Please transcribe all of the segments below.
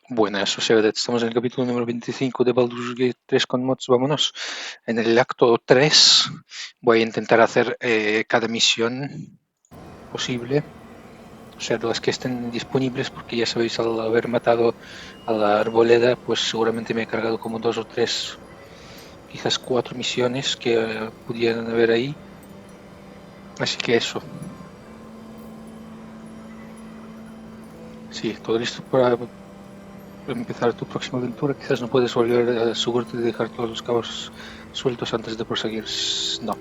Buenas, Sociedad. Estamos en el capítulo número 25 de Baldur's Gate 3 con mods. Vámonos. En el acto 3 voy a intentar hacer cada misión posible. O sea, de las que estén disponibles, porque ya sabéis, al haber matado a la arboleda, pues seguramente me he cargado como 2 o 3, quizás 4 misiones que pudieran haber ahí. Así que eso. Sí, todo listo para empezar tu próxima aventura. Quizás no puedes volver a asegurarte de dejar todos los cabos sueltos antes de proseguir. No.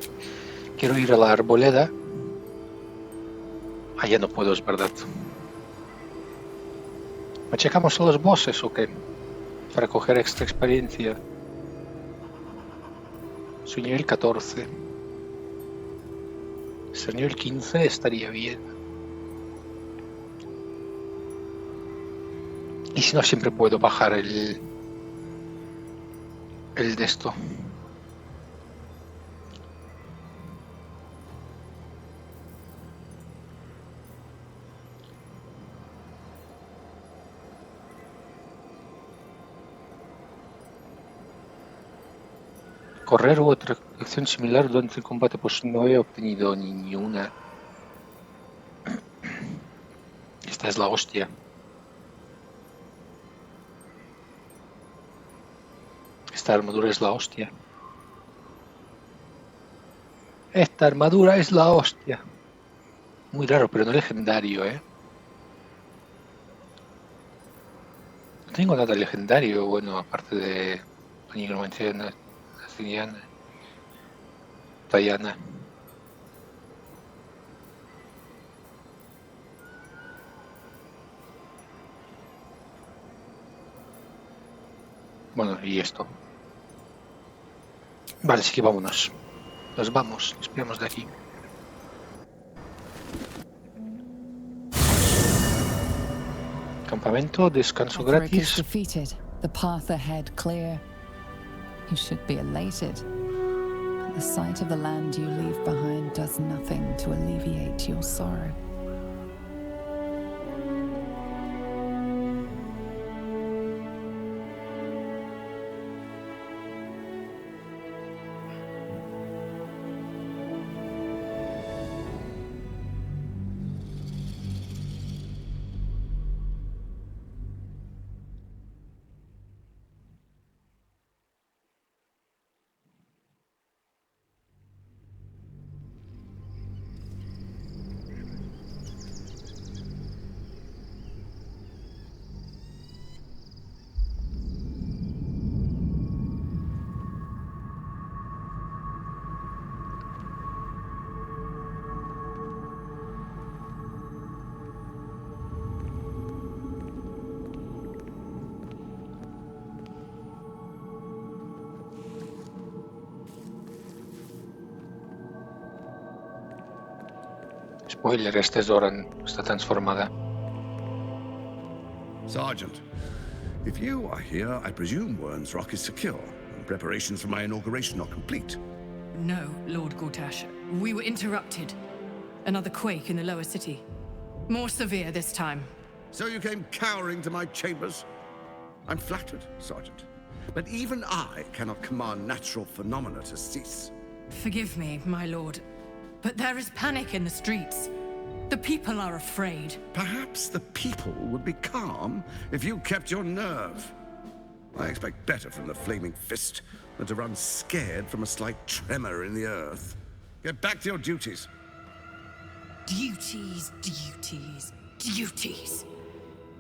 Quiero ir a la arboleda. Ah, ya no puedo, es verdad. ¿Machacamos a los bosses o qué? Para coger extra experiencia. Soy nivel 14. Ser nivel 15 estaría bien. Y si no, siempre puedo bajar el de esto. Correr u otra acción similar durante el combate, pues no he obtenido ni una. Esta es la hostia. Esta armadura es la hostia. Esta armadura es la hostia. Muy raro, pero no legendario, ¿eh? No tengo nada legendario, bueno, aparte de la nigromancia asiniana, tayana. Bueno, y esto. Vale, sí que vámonos. Nos vamos, nos pillamos de aquí. Campamento, descanso gratis. Defeated, the path ahead clear. You should be elated. But the sight of the land you leave behind does nothing to alleviate your sorrow. Spoiler, esta es Doran, está transformada. Sergeant, if you are here, I presume Wern's Rock is secure, and preparations for my inauguration are complete. No, Lord Gortash. We were interrupted. Another quake in the lower city. More severe this time. So you came cowering to my chambers? I'm flattered, Sergeant. But even I cannot command natural phenomena to cease. Forgive me, my lord. But there is panic in the streets. The people are afraid. Perhaps the people would be calm if you kept your nerve. I expect better from the Flaming Fist than to run scared from a slight tremor in the earth. Get back to your duties. Duties, duties, duties.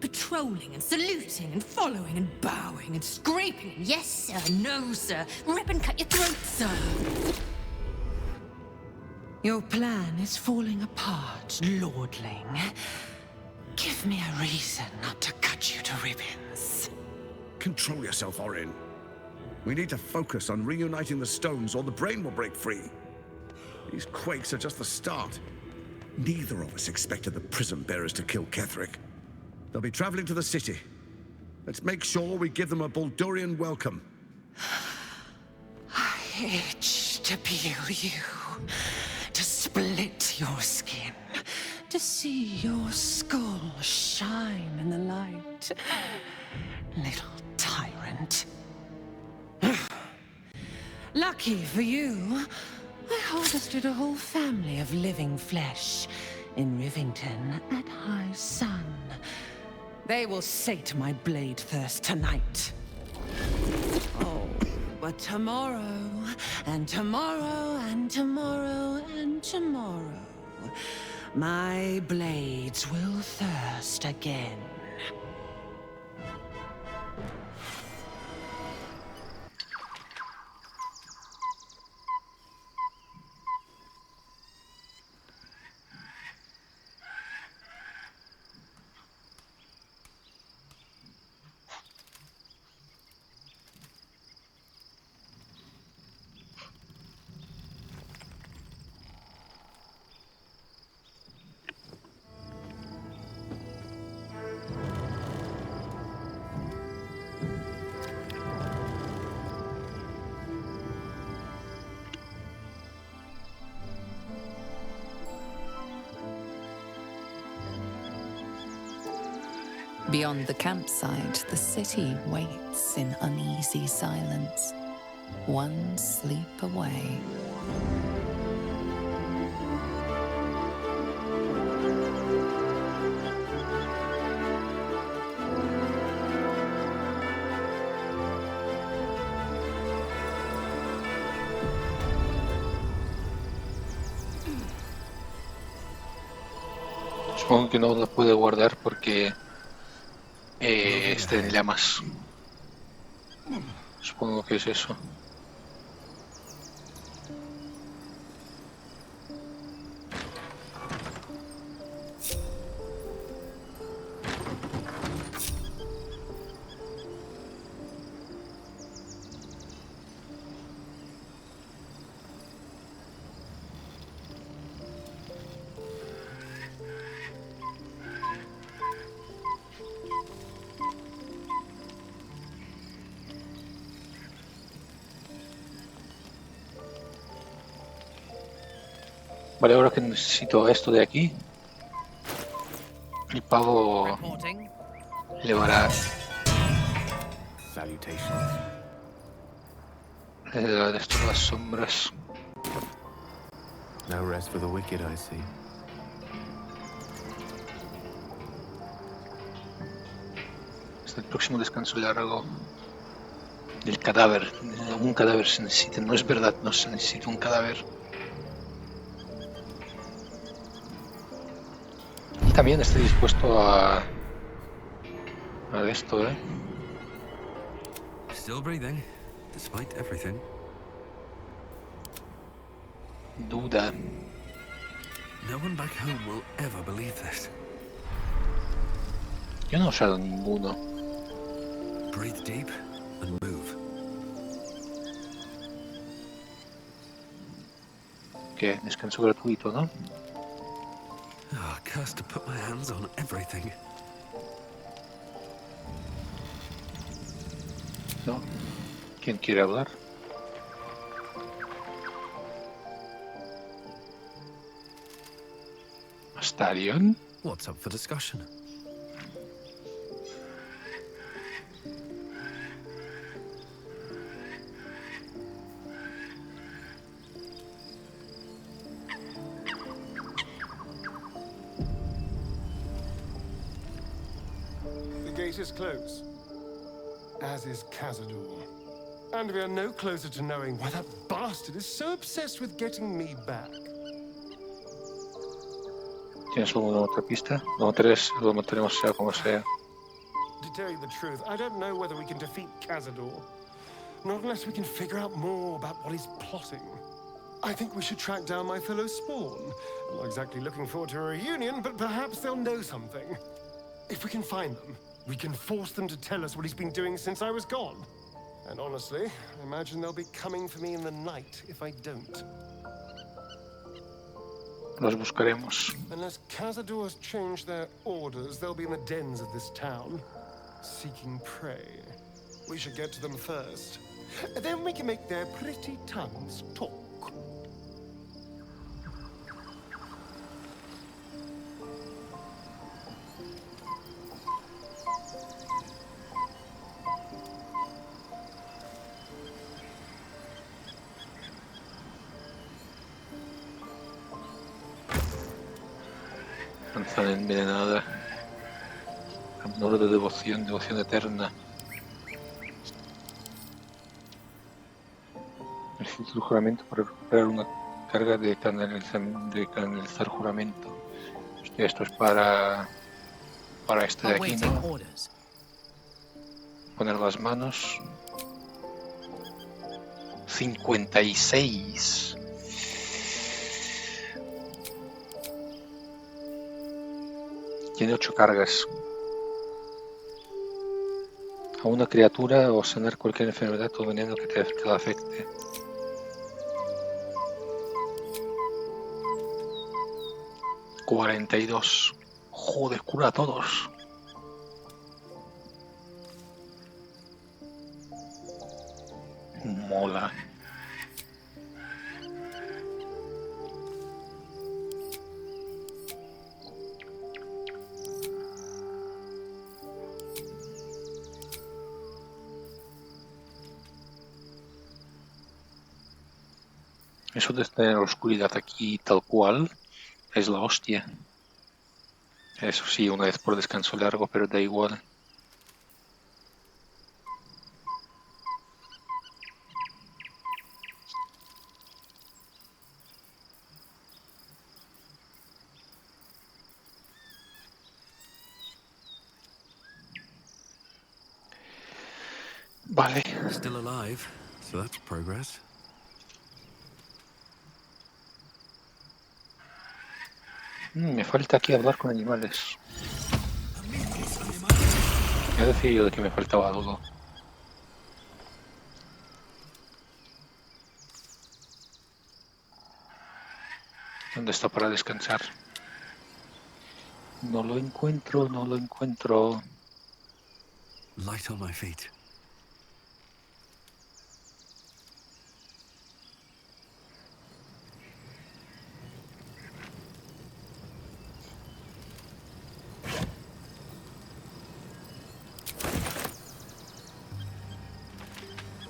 Patrolling and saluting and following and bowing and scraping and yes sir, no sir, rip and cut your throat, sir. Your plan is falling apart, lordling. Give me a reason not to cut you to ribbons. Control yourself, Orin. We need to focus on reuniting the stones or the brain will break free. These quakes are just the start. Neither of us expected the Prism Bearers to kill Ketherick. They'll be traveling to the city. Let's make sure we give them a Baldurian welcome. I itch to peel you, to split your skin, to see your skull shine in the light. little tyrant. Lucky for you, I harvested a whole family of living flesh in Rivington at high sun. They will sate my blade thirst tonight. Oh, but tomorrow, and tomorrow, and tomorrow, and tomorrow, my blades will thirst again. Beyond the campsite, the city waits in uneasy silence, one sleep away. Supongo que no la puede guardar porque está en llamas. Supongo que es eso. Vale, ahora que necesito esto de aquí, el pavo Reporting. llevará Salutations. de esto las sombras. No rest for the wicked, I see. Hasta el próximo descanso largo del cadáver. Un cadáver se necesita, no es verdad, no se necesita un cadáver. Y también estoy dispuesto a esto, Still breathing, despite everything. Duda. No one back home will ever believe this. Yo no he usado ninguno. Breathe deep and move. Que descanso gratuito, ¿no? Ah, cursed to put my hands on everything. No. ¿Quién quiere hablar? ¿Astarion? What's up for discussion? The gate is closed, as is Cazador. And we are no closer to knowing why that bastard is so obsessed with getting me back. ¿Tienes alguna otra pista? No, tres, lo mataremos sea como sea. To tell you the truth, I don't know whether we can defeat Cazador. Not unless we can figure out more about what he's plotting. I think we should track down my fellow Spawn. I'm not exactly looking forward to a reunion, but perhaps they'll know something. If we can find them, we can force them to tell us what he's been doing since I was gone. And honestly, I imagine they'll be coming for me in the night if I don't. Los buscaremos. Unless Cazador has changed their orders, they'll be in the dens of this town, seeking prey. We should get to them first. Then we can make their pretty tongues talk. maldición envenenada. Caminador de devoción, devoción eterna. Necesito el juramento para recuperar una carga de canalizar juramento. Hostia, esto es para este de aquí, ¿no? Poner las manos. 56. Tiene 8 cargas. A una criatura o sanar cualquier enfermedad o veneno que te la afecte. $42. Joder, cura a todos. Mola. Eso de tener oscuridad aquí tal cual es la hostia. Eso sí, una vez por descanso largo, pero da igual. Vale. Still alive, so that's progress. Me falta aquí hablar con animales. Ya decía yo de que me faltaba algo. ¿Dónde está para descansar? No lo encuentro, no lo encuentro. Light on my feet.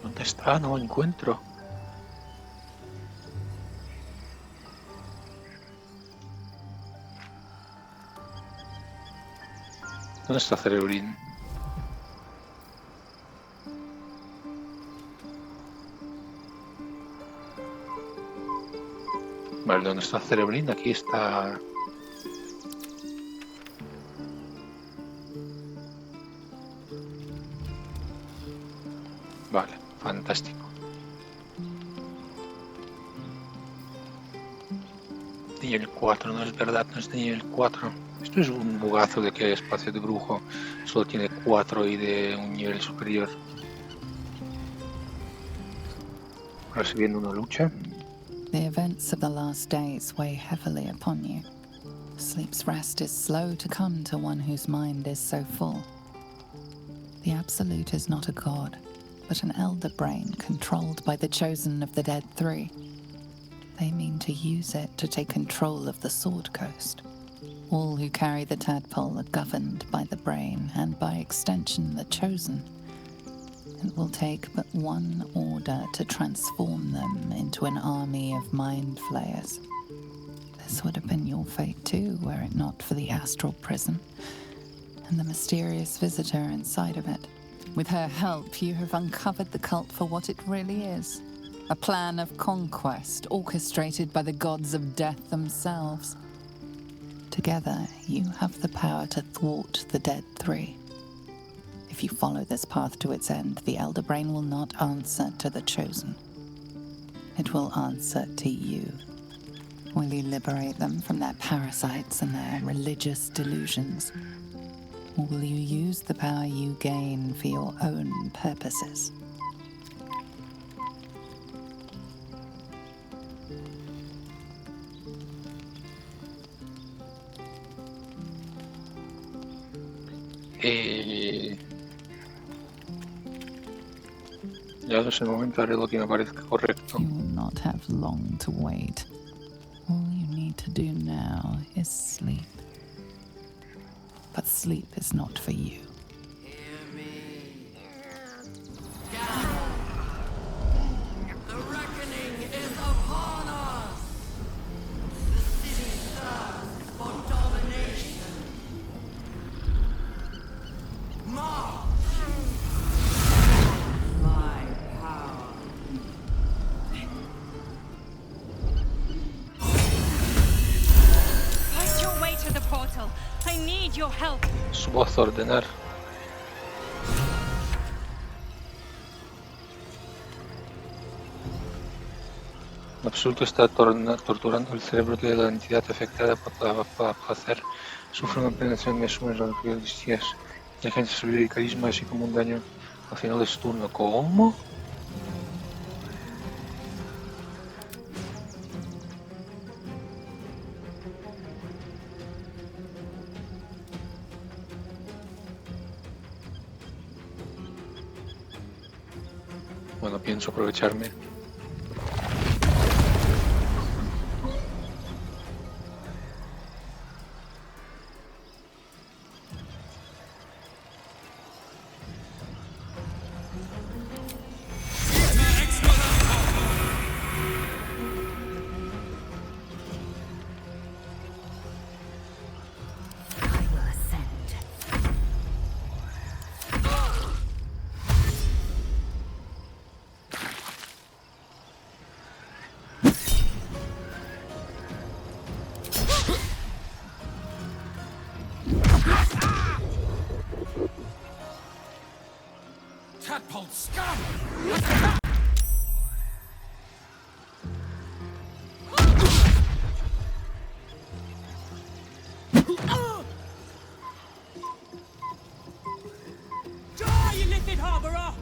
¿Dónde está? No lo encuentro. ¿Dónde está Cerebrín? Vale, ¿dónde está Cerebrín? Aquí está. Vale, fantástico. Nivel 4, no es verdad, no es de nivel 4. Esto es un bugazo de que espacio de brujo solo tiene 4 y de un nivel superior. Ahora se viene una lucha. The events of the last days weigh heavily upon you. Sleep's rest is slow to come to one whose mind is so full. The Absolute is not a god, but an elder brain controlled by the chosen of the Dead Three. They mean to use it to take control of the Sword Coast. All who carry the tadpole are governed by the brain and by extension the chosen. It will take but one order to transform them into an army of mind flayers. This would have been your fate too, were it not for the astral prison and the mysterious visitor inside of it. With her help, you have uncovered the cult for what it really is. A plan of conquest orchestrated by the gods of death themselves. Together, you have the power to thwart the Dead Three. If you follow this path to its end, the Elder Brain will not answer to the Chosen. It will answer to you. Will you liberate them from their parasites and their religious delusions? Or will you use the power you gain for your own purposes? Ya en ese momento haré lo que me parezca correcto. You will not have long to wait. All you need to do now is sleep. But sleep is not for you. Hear me. The reckoning is upon us. The city thirsts for domination. empiezo a ordenar. En absoluto está torturando el cerebro de la entidad afectada para placer. Sufre una penetración de sumas energías, inteligencia superior y carisma, así como un daño al final de su turno. ¿Cómo? Bueno, pienso aprovecharme. I will ascend. Tadpole scum! Die, you little harborer!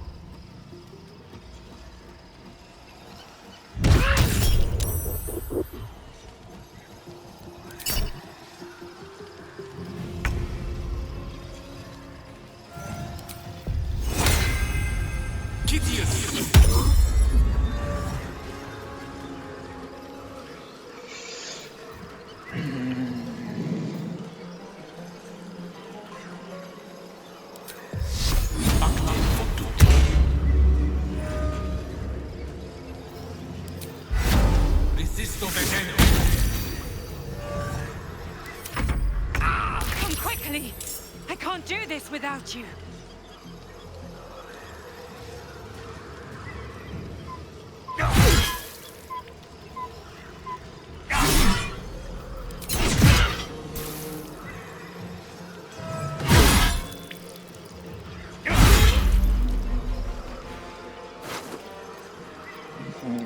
Gideon! Resisto veneno! Come quickly! I can't do this without you.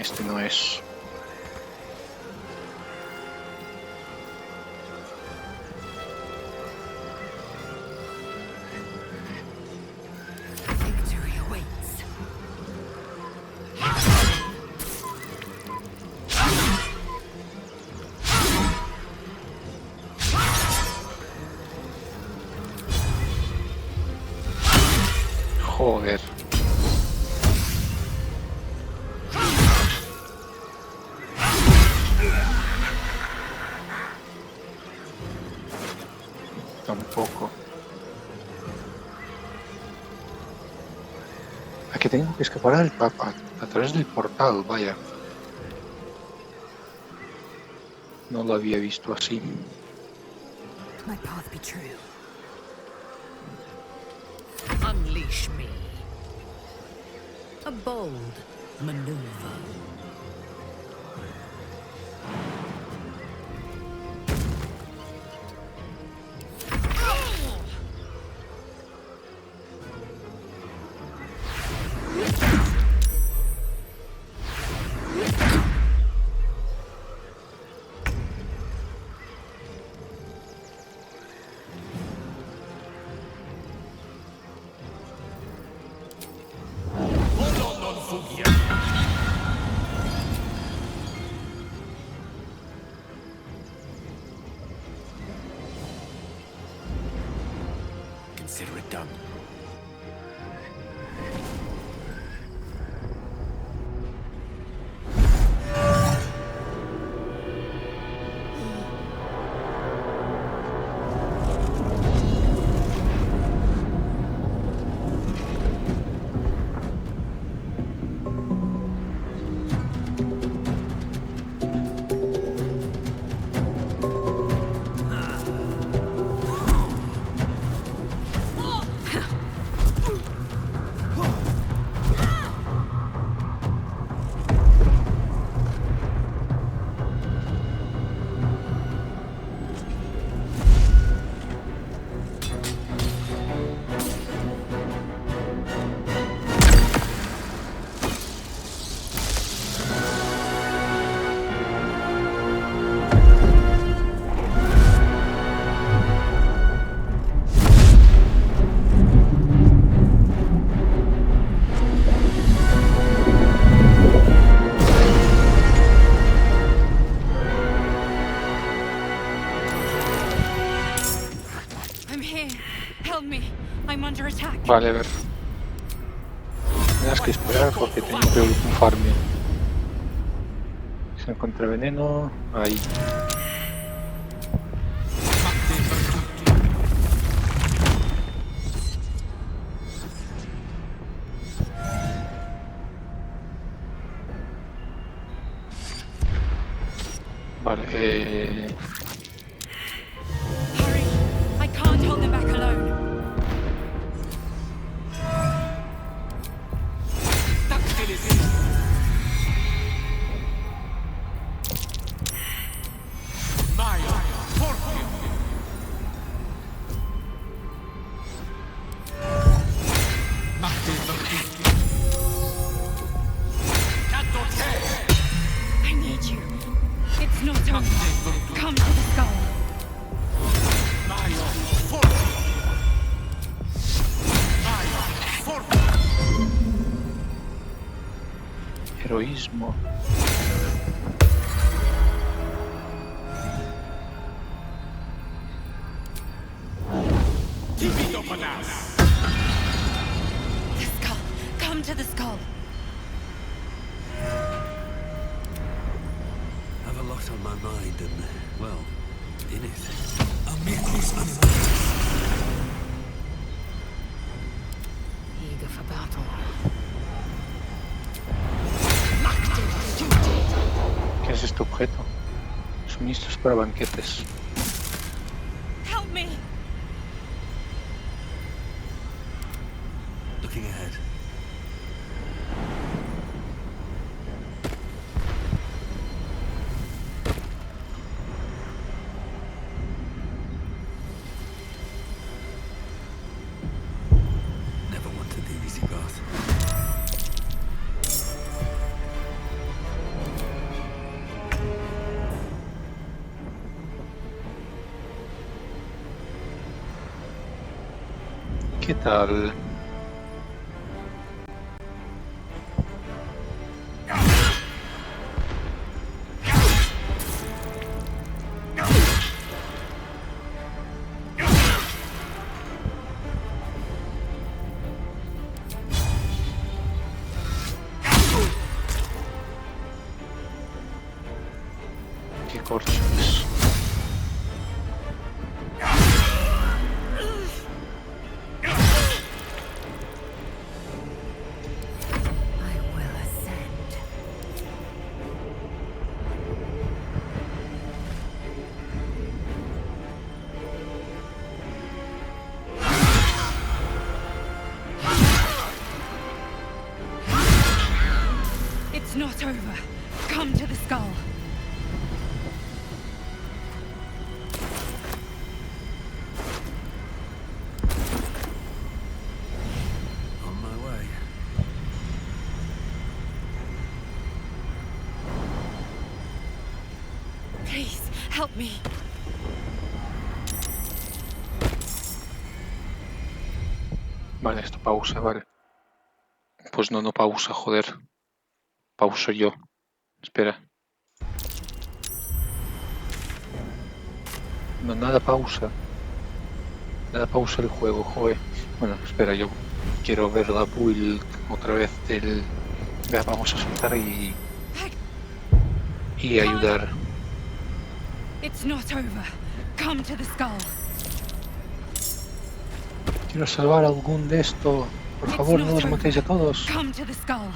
Este no es. Victory awaits. Joder. Tampoco. ¿A que tengo que escapar al Papa? A través del portal, vaya. No lo había visto así. My path be true. Unleash me. A bold maneuver. Consider it done. Vale, a ver. Tendrás que esperar porque tengo que un farmio. Se encuentra veneno. Ahí. Vale, Hurry! I can't hold them back alone. I need you. It's not over. Come to the skull. heroísmo. The skull. Come to the skull. I have a lot on my mind and, well, in it. Amicus animalis. Eager for battle. ¿Qué es este objeto? Suministros para banquetes. Help me. Looking ahead. Never wanted the easy path. ¿Qué tal? ¿Qué corchos? I will ascend. It's not over. Come to the skull. On my way. Please, help me. Vale, esto pausa, vale. Pues no pausa, joder. Pauso yo. Espera. No, nada pausa. Nada pausa el juego, joder. Bueno, espera, yo quiero ver la build otra vez del... Venga, vamos a soltar y ayudar. It's not over. Come to the skull. Quiero salvar algún de esto. Por favor, no los matéis a todos. Come to the skull.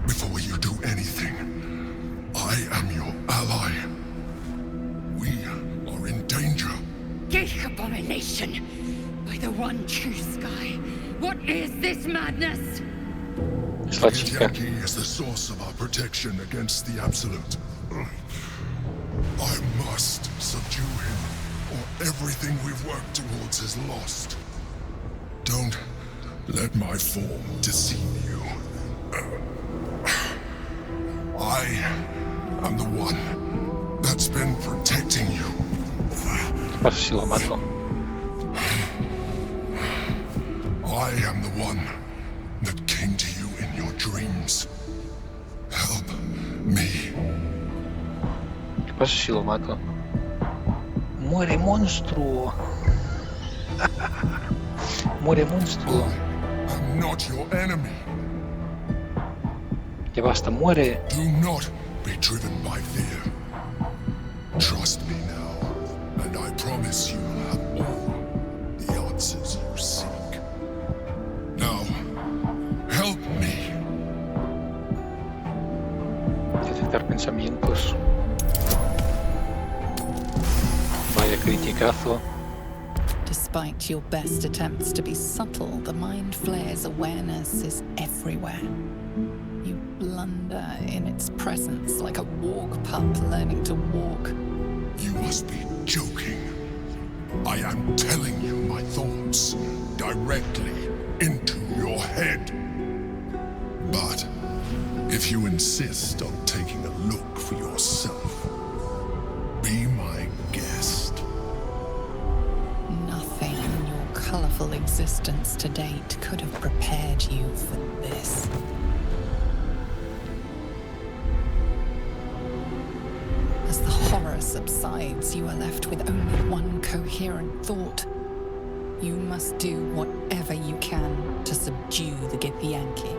Before you do anything, I am your ally. We are in danger. Geek abomination! By the one true sky, What is this madness? Es la chica. Yankee is the source of our protection against the Absolute. I must subdue him, or everything we've worked towards is lost. Don't let my form deceive you. I am the one that's been protecting you. ¿Qué pasa si lo mato? I am the one that came to you in your dreams. Help me. ¿Qué pasa si lo mato? ¡Muere, monstruo! ¡Muere, monstruo! I'm not your enemy. Ya basta, muere. Do not be driven by fear. Trust me now, and I promise you have all the answers you seek. Now, help me. Detectar pensamientos. Vaya criticazo. Despite your best attempts to be subtle, the Mind Flayer's awareness is everywhere. You blunder in its presence like a walk pup learning to walk. You must be joking. I am telling you my thoughts directly into your head. But if you insist on taking a look for yourself, be my guest. Nothing in your colorful existence to date could have prepared you for this. As the horror subsides, you are left with only one coherent thought. You must do whatever you can to subdue the Githyanki.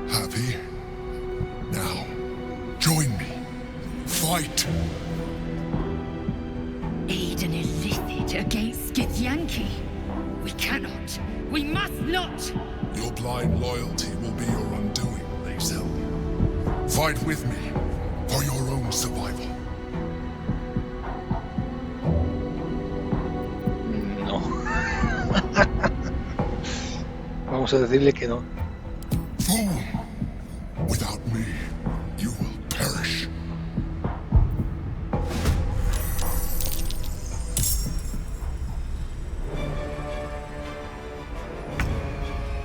Happy? Now, join me. Fight! Aid an illicit against Githyanki. We cannot. We must not. Your blind loyalty will be your undoing, Lae'zel. Fight with me for your own survival. No. Vamos a decirle que no. Fool! Without me, you will perish.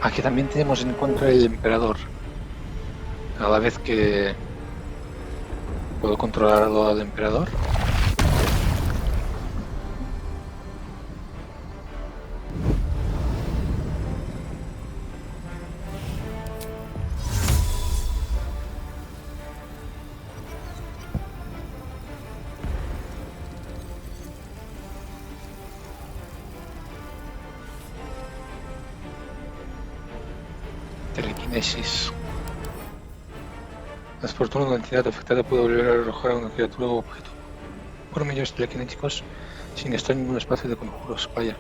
Aquí también tenemos en contra el emperador. A la vez que puedo controlarlo al emperador. Telequinesis. Es por turno, la entidad afectada puede volver a arrojar a una criatura o objeto por medios telequinéticos sin estar en ningún espacio de conjuros. Vaya.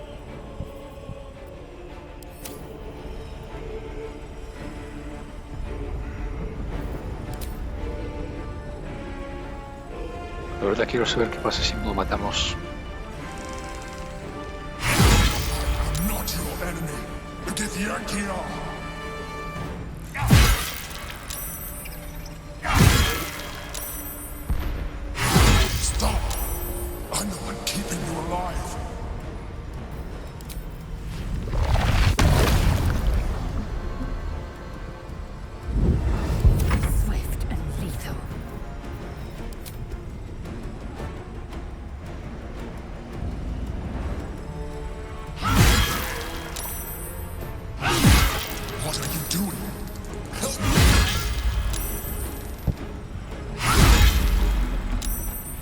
La verdad quiero saber qué pasa si lo matamos. I'm not your enemy. The Githyanki are. Stop! I'm the one keeping you alive. Swift and lethal. What are you doing? Help me!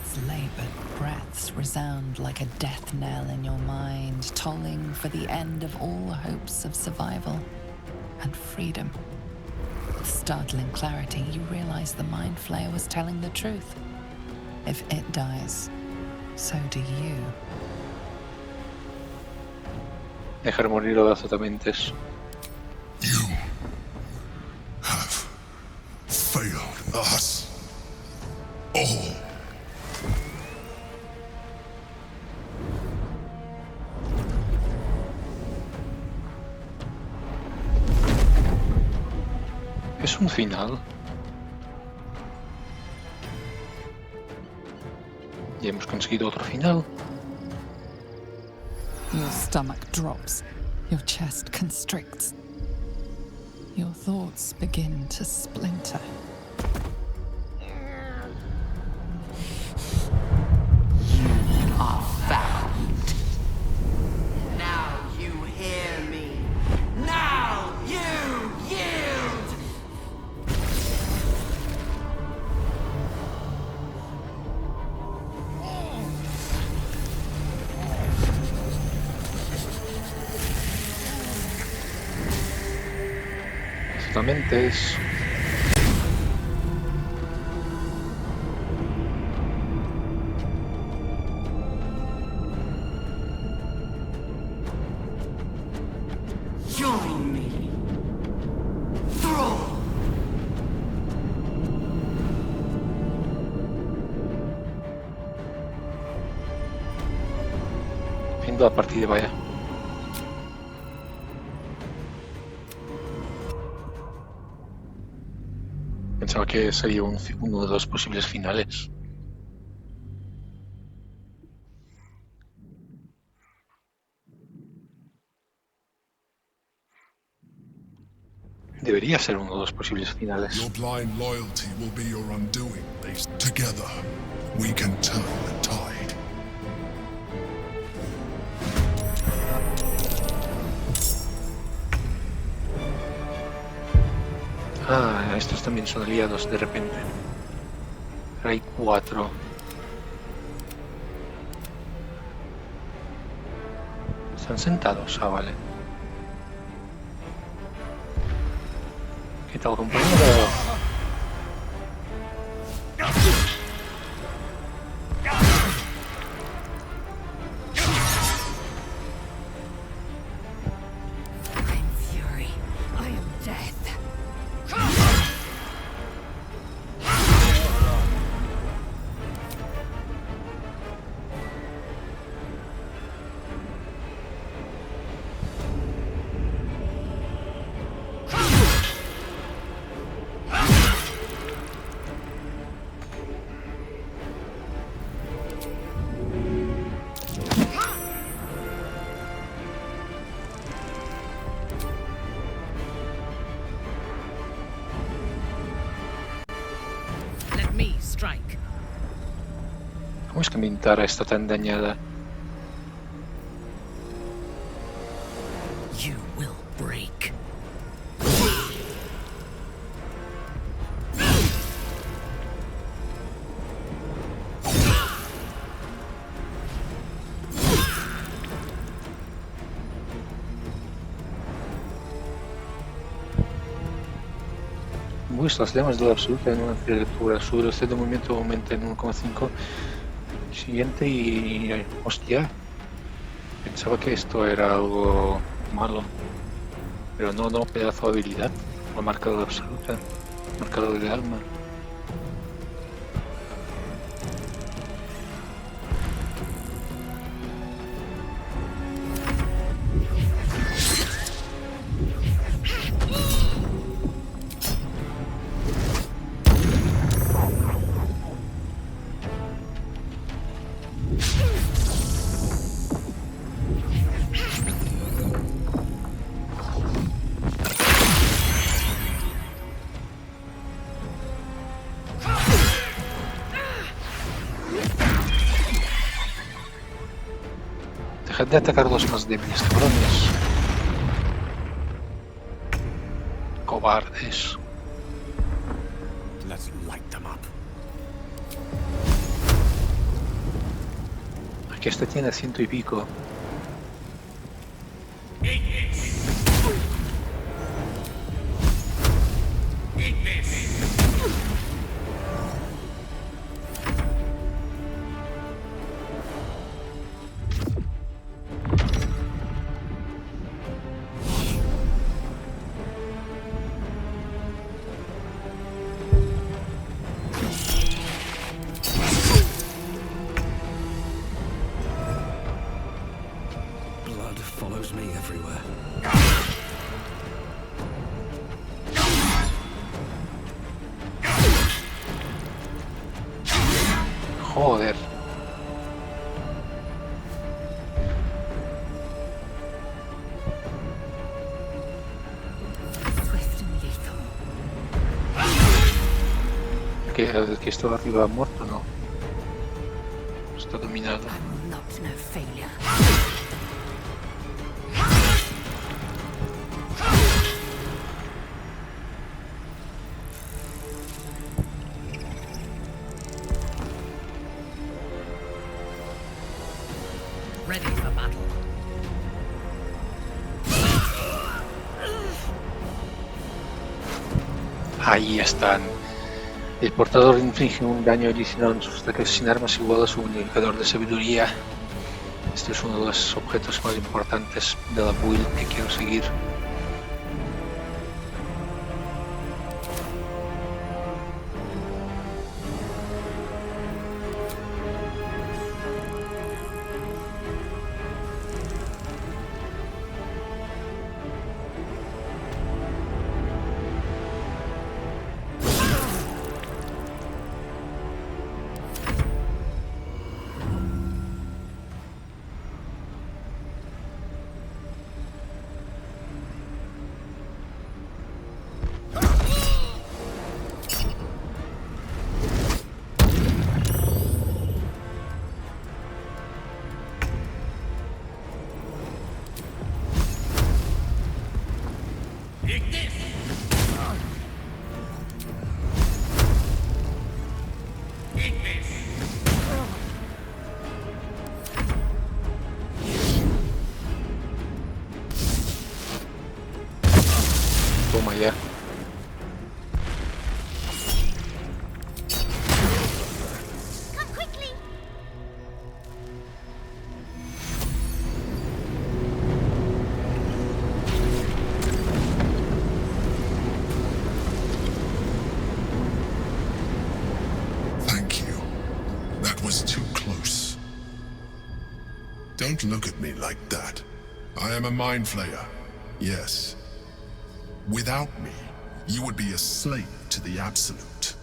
Its labored breaths resound like a death knell in your mind, tolling for the end of all hopes of survival and freedom. With startling clarity, you realize the Mind Flayer was telling the truth. If it dies, so do you. Dejar morir a las azotamentes. You have failed us all. ¿Es un final? Ya hemos conseguido otro final. Your stomach drops. Your chest constricts. Your thoughts begin to splinter. Are found. Now you hear me. Now you yield. Exactamente es... Join me. Throw. Fin de la partida, vaya. Pensaba que sería uno de los posibles finales. Debería ser uno de los posibles finales. Your blind loyalty will be your undoing. Together, we can turn the tide. Ah, estos también son aliados de repente. Pero hay 4. Están sentados, ah, vale. ¿Qué tal, compañero? I'm fury. I am death. Let me strike. ¿Cómo es que mi Intara está tan dañada? You will break. Las llamas de la absoluta en una criatura. Su velocidad de movimiento aumenta en 1,5. Siguiente y... hostia. Pensaba que esto era algo malo. Pero no, pedazo de habilidad. O marcador absoluta. Marcador de alma. Dejad de atacar los más débiles, cabrones. Cobardes. Let's light them up. Aquí este tiene 100 y pico. Blood follows me everywhere. Joder. Swift and lethal. El que está arriba ha muerto, no. Está dominado. I will not know failure. Ready for battle. Ahí están. El portador inflige un daño adicional en sus ataques sin armas igual a su indicador de sabiduría. Este es uno de los objetos más importantes de la build que quiero seguir. Toma ya. Come quickly! Thank you. That was too close. Don't look at me like that. I am a mind flayer. Yes. Without me, you would be a slave to the Absolute.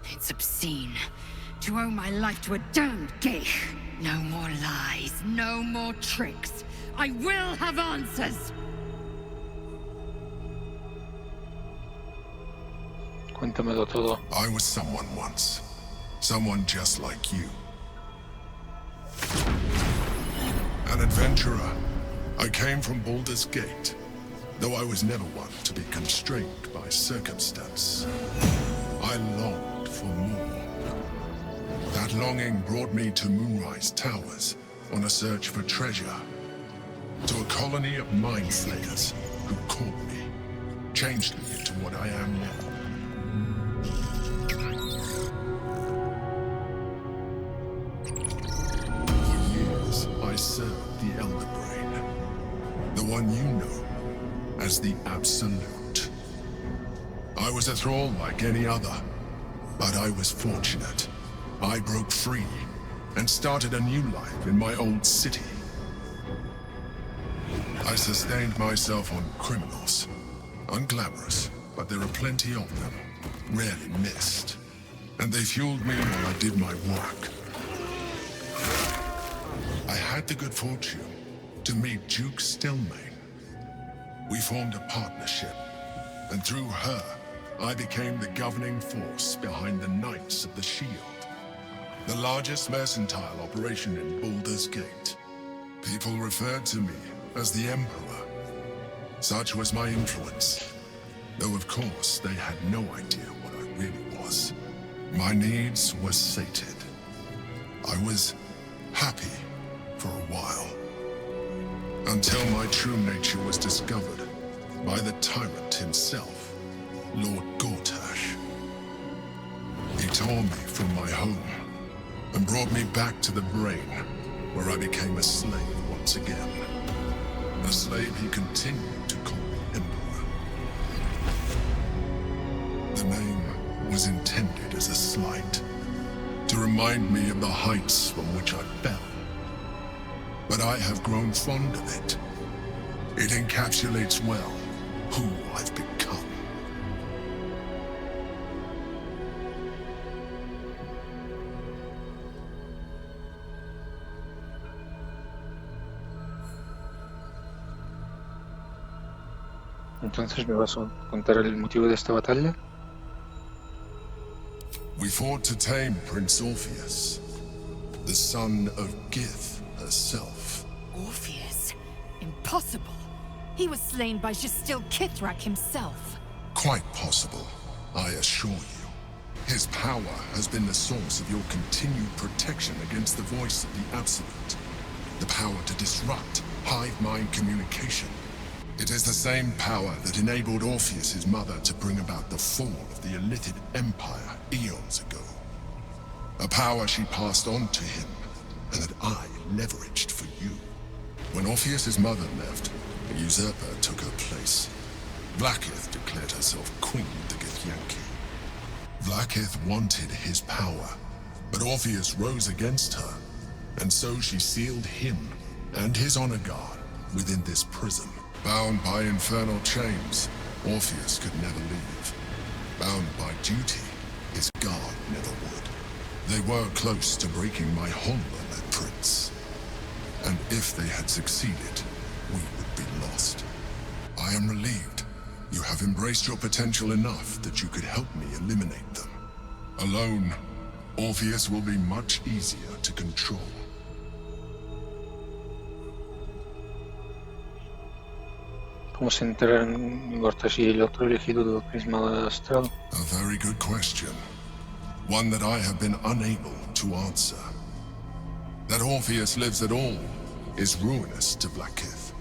It's obscene to owe my life to a damned geek. No more lies, no more tricks. I will have answers. Cuéntamelo todo. I was someone once. Someone just like you. An adventurer. I came from Baldur's Gate, though I was never one to be constrained by circumstance. I longed for more. That longing brought me to Moonrise Towers on a search for treasure. To a colony of mind flayers who caught me, changed me into what I am now. For years, I served the Elder Brain, the one you know as the Absolute. I was a thrall like any other, but I was fortunate. I broke free and started a new life in my old city. I sustained myself on criminals. Unglamorous, but there are plenty of them, rarely missed. And they fueled me while I did my work. I had the good fortune to meet Duke Stillmain. We formed a partnership, and through her, I became the governing force behind the Knights of the Shield, the largest mercantile operation in Baldur's Gate. People referred to me as the Emperor. Such was my influence, though of course they had no idea what I really was. My needs were sated. I was happy for a while, until my true nature was discovered by the tyrant himself, Lord Gortash. He tore me from my home and brought me back to the Brain, where I became a slave once again. A slave he continued to call Emperor. The name was intended as a slight, to remind me of the heights from which I fell. But I have grown fond of it. It encapsulates well who I've become. Entonces, ¿me vas a contar el motivo de esta batalla? We fought to tame Prince Orpheus, the son of Gith herself. Orpheus? Impossible. He was slain by Justil Kithrak himself. Quite possible, I assure you. His power has been the source of your continued protection against the voice of the Absolute. The power to disrupt hive mind communication. It is the same power that enabled Orpheus's mother to bring about the fall of the Illithid Empire eons ago. A power she passed on to him, and that I leveraged for you. When Orpheus's mother left, a usurper took her place. Vlaakith declared herself Queen to Githyanki. Vlaakith wanted his power, but Orpheus rose against her, and so she sealed him and his honor guard within this prison. Bound by infernal chains, Orpheus could never leave. Bound by duty, his guard never would. They were close to breaking my homeland, Prince. And if they had succeeded, we would be lost. I am relieved. You have embraced your potential enough that you could help me eliminate them. Alone, Orpheus will be much easier to control. ¿Cómo se enteran Gortash y el otro elegido del prisma astral? A very good question. One that I have been unable to answer. That Orpheus lives at all is ruinous to Vlaakith.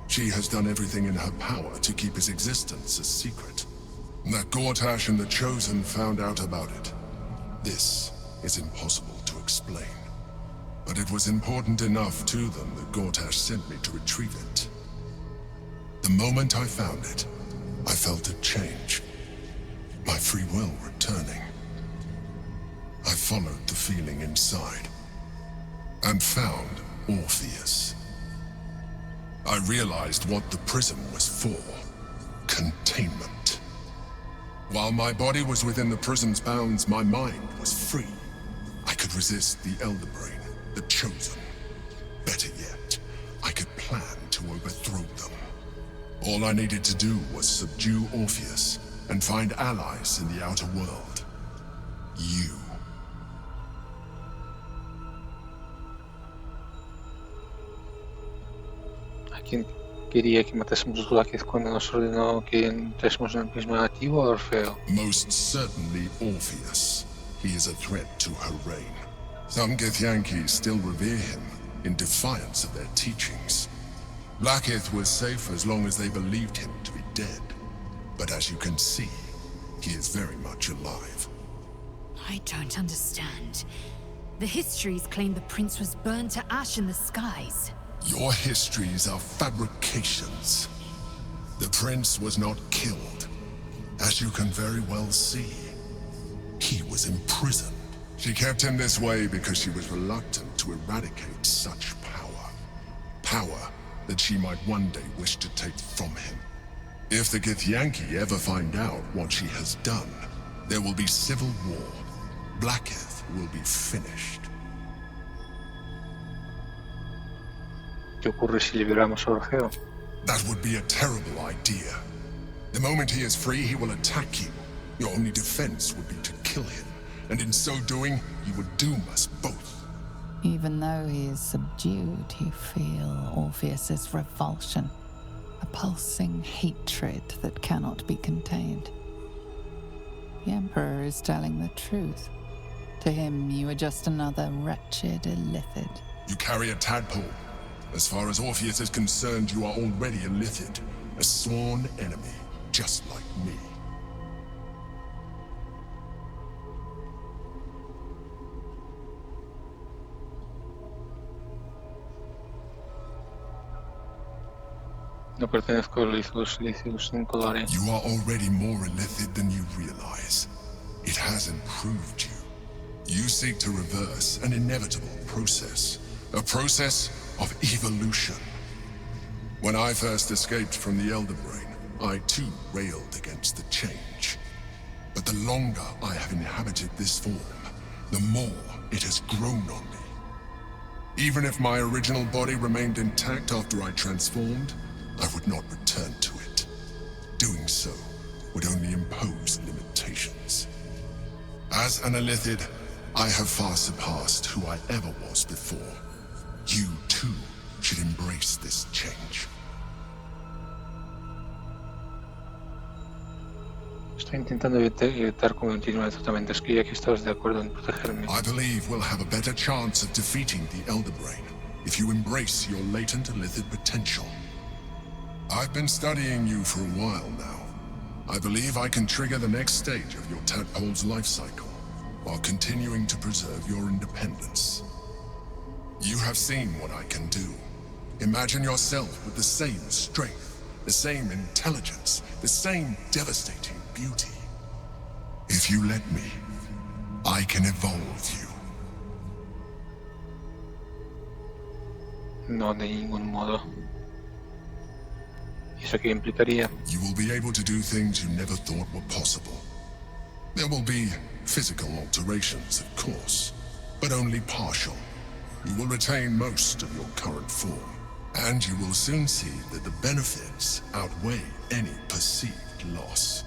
She has done everything in her power to keep his existence a secret. That Gortash and the Chosen found out about it. This is impossible to explain. But it was important enough to them that Gortash sent me to retrieve it. The moment I found it, I felt a change. My free will returning. I followed the feeling inside and found Orpheus. I realized what the prison was for. Containment. While my body was within the prison's bounds, my mind was free. I could resist the Elder Brain, the Chosen. Better yet, I could plan to overthrow them. All I needed to do was subdue Orpheus and find allies in the outer world. You. ¿A quién quería que matásemos a Vlaakith cuando nos ordenó que entrásemos en el prisma negativo, Orfeo? Most certainly Orpheus. He is a threat to her reign. Some Githyanki still revere him in defiance of their teachings. Vlaakith was safe as long as they believed him to be dead. But as you can see, he is very much alive. I don't understand. The histories claim the prince was burned to ash in the skies. Your histories are fabrications. The prince was not killed. As you can very well see, he was imprisoned. She kept him this way because she was reluctant to eradicate such power. Power that she might one day wish to take from him. If the Githyanki ever find out what she has done, there will be civil war. Vlaakith will be finished. ¿Qué ocurre si liberamos a Orfeo? That would be a terrible idea. The moment he is free, he will attack you. Your only defense would be to kill him, and in so doing, you would doom us both. Even though he is subdued, you feel Orpheus's revulsion, a pulsing hatred that cannot be contained. The Emperor is telling the truth. To him, you are just another wretched Illithid. You carry a tadpole. As far as Orpheus is concerned, you are already a Illithid, a sworn enemy, just like me. No pertenezco a los Silicios Incolare. You are already more Illithid than you realize. It has improved you. You seek to reverse an inevitable process. A process of evolution. When I first escaped from the Elder Brain, I too railed against the change. But the longer I have inhabited this form, the more it has grown on me. Even if my original body remained intact after I transformed, I would not return to it. Doing so would only impose limitations. As an Illithid, I have far surpassed who I ever was before. You, too, should embrace this change. Estoy intentando evitar continuar totalmente. Escribía que estabas de acuerdo en protegerme. I believe we'll have a better chance of defeating the Elder Brain if you embrace your latent Illithid potential. I've been studying you for a while now. I believe I can trigger the next stage of your tadpole's life cycle, while continuing to preserve your independence. You have seen what I can do. Imagine yourself with the same strength, the same intelligence, the same devastating beauty. If you let me, I can evolve you. No, de ningún modo. ¿Y eso qué implicaría? You will be able to do things you never thought were possible. There will be physical alterations, of course, but only partial. You will retain most of your current form, and you will soon see that the benefits outweigh any perceived loss.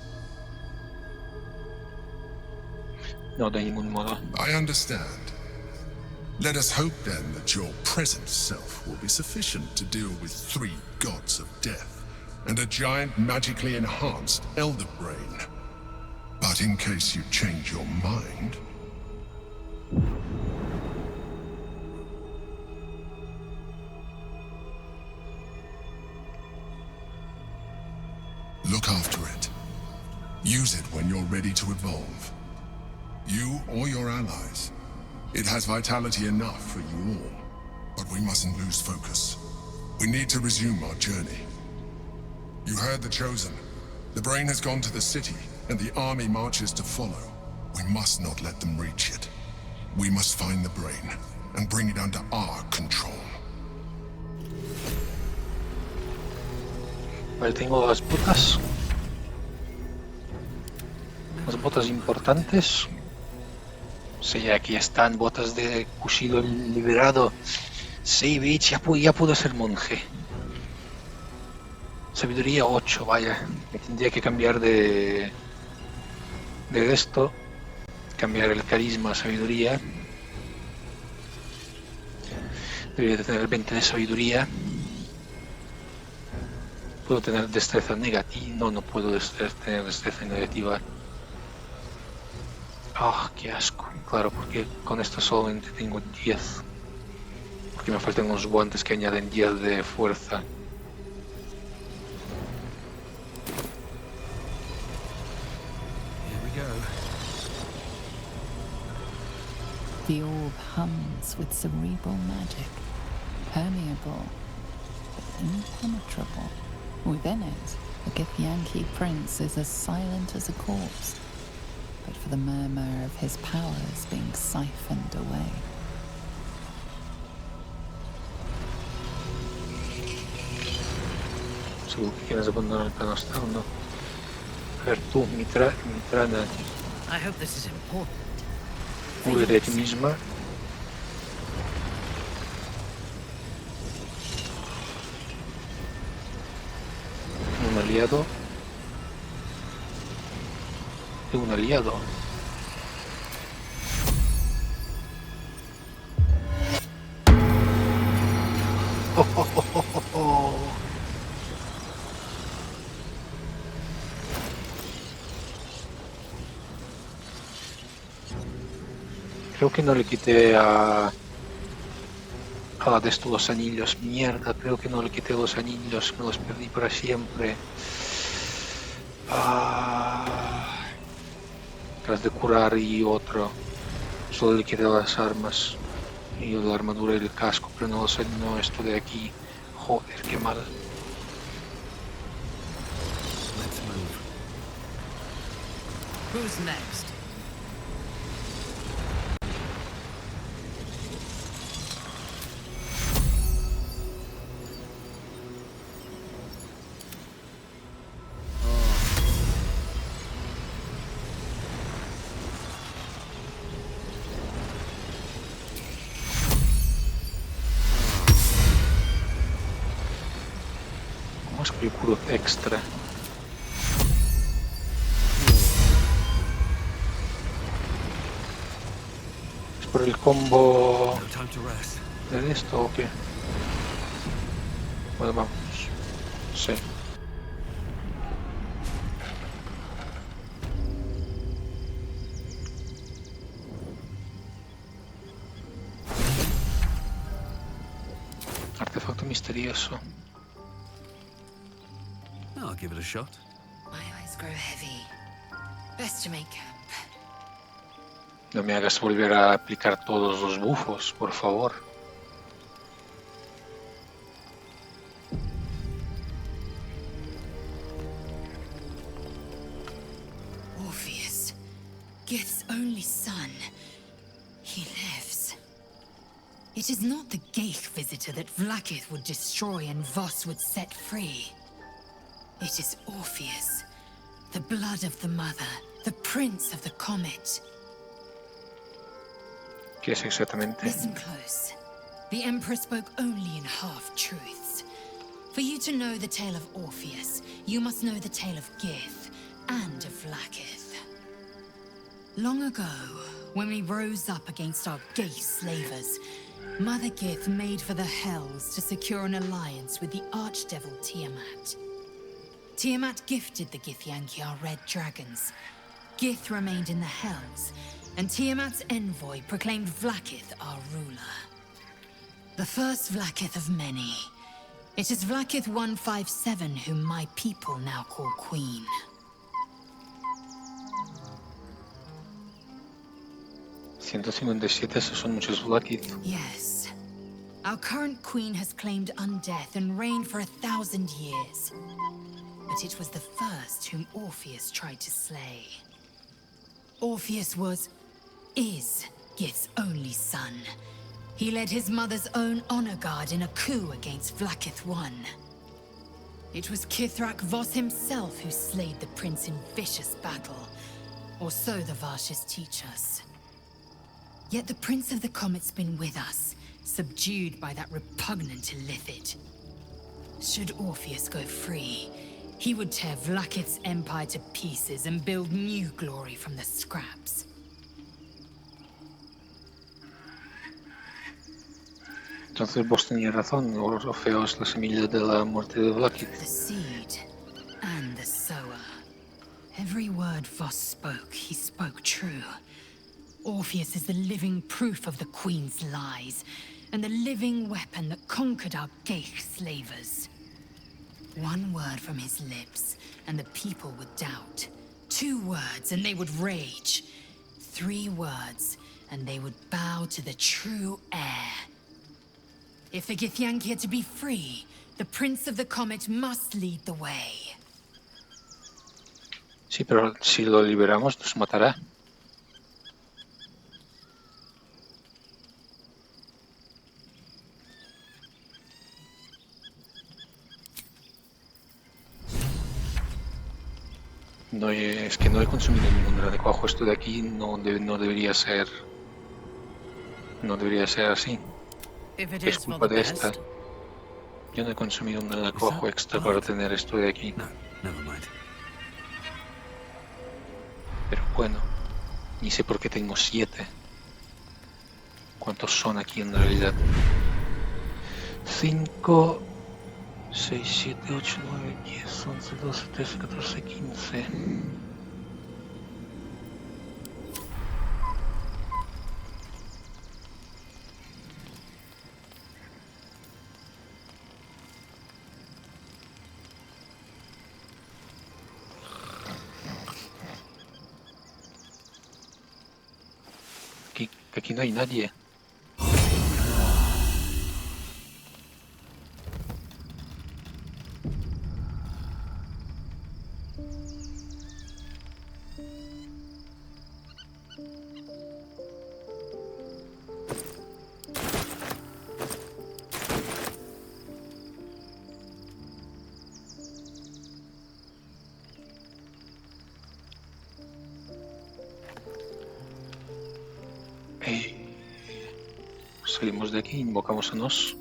No, de ningún modo. I understand. Let us hope then that your present self will be sufficient to deal with 3 gods of death and a giant magically enhanced Elder Brain. But in case you change your mind... Look after it. Use it when you're ready to evolve. You or your allies. It has vitality enough for you all. But we mustn't lose focus. We need to resume our journey. You heard the Chosen. The Brain has gone to the city, and the army marches to follow. We must not let them reach it. We must find the Brain, and bring it under our control. Vale, tengo las botas. Las botas importantes. Sí, aquí están, botas de Kushido liberado. Sí, bitch, ya puedo ser monje. Sabiduría 8, vaya. Me tendría que cambiar de esto. Cambiar el carisma a sabiduría. Debería de tener 20 de sabiduría. ¿Puedo tener destreza negativa? No, no puedo tener destreza negativa. Ah, qué asco. Claro, porque con esto solamente tengo 10. Porque me faltan unos guantes que añaden 10 de fuerza. The orb hums with cerebral magic, permeable, but impenetrable. Within it, the Githyanki prince is as silent as a corpse, but for the murmur of his powers being siphoned away. Seguro que quieres abandonar el plano astral, ¿no? A ver, tú, Mitrana, I hope this is important. cubre de ti misma. Un aliado. De un aliado. Oh, oh, oh, oh, oh, oh. Creo que no le quité a de estos los anillos. Mierda, creo que no le quité los anillos. Me los perdí para siempre. Tras de curar y otro. Solo le quité las armas. Y la armadura y el casco, pero no sé, no esto de aquí. Joder, qué mal. Let's move. Who's next? Más que el curo extra. por el combo No time to rest. de esto o qué? Bueno, vamos. Sí. Artefacto misterioso. I'll give it a shot. My eyes grow heavy. Best to make camp. No me hagas volver a aplicar todos los bufos, por favor. Orpheus, Gith's only son. He lives. It is not the Geich visitor that Vlaakith would destroy and Voss would set free. It is Orpheus, the blood of the mother, the prince of the comet. ¿Qué es exactamente? Listen close. The Emperor spoke only in half-truths. For you to know the tale of Orpheus, you must know the tale of Gith and of Vlaakith. Long ago, when we rose up against our Geich slavers, Mother Gith made for the Hells to secure an alliance with the archdevil Tiamat. Tiamat gifted the Githyanki our red dragons. Gith remained in the Hells, and Tiamat's envoy proclaimed Vlaakith our ruler. The first Vlaakith of many. It is Vlaakith 157 whom my people now call Queen. 157, esos son muchos Vlaakith. Yes. Our current queen has claimed undeath and reigned for 1,000 years. But it was the first whom Orpheus tried to slay. Orpheus is Gith's only son. He led his mother's own honor guard in a coup against Vlaakith I. It was Kithrak Voss himself who slayed the prince in vicious battle, or so the Varshes teach us. Yet the Prince of the Comet's been with us, subdued by that repugnant Illithid. Should Orpheus go free, he would tear Vlaakith's empire to pieces and build new glory from the scraps. Entonces vos tenías razón, Orfeo es la semilla de la muerte de Vlaakith. The seed and the sower. Every word Voss spoke, he spoke true. Orpheus is the living proof of the Queen's lies, and the living weapon that conquered our Geich slavers. One word from his lips, and the people would doubt. 2 words, and they would rage. 3 words, and they would bow to the true heir. If the Githyanki are to be free, the Prince of the Comet must lead the way. Sí, pero si lo liberamos nos matará. No, es que no he consumido ningún grano de cuajo. Esto de aquí no debería ser. No debería ser así. If it Es is for culpa the de esta. best. Yo no he consumido un grano de cuajo extra para tener esto de aquí. No, never mind. Pero bueno, ni sé por qué tengo 7. ¿Cuántos son aquí en realidad? 5, 6, 7, 8, 9, 10, 11, 12, 13, 14, 15. Aquí no hay nadie. Salimos de aquí, invocamos a Nos.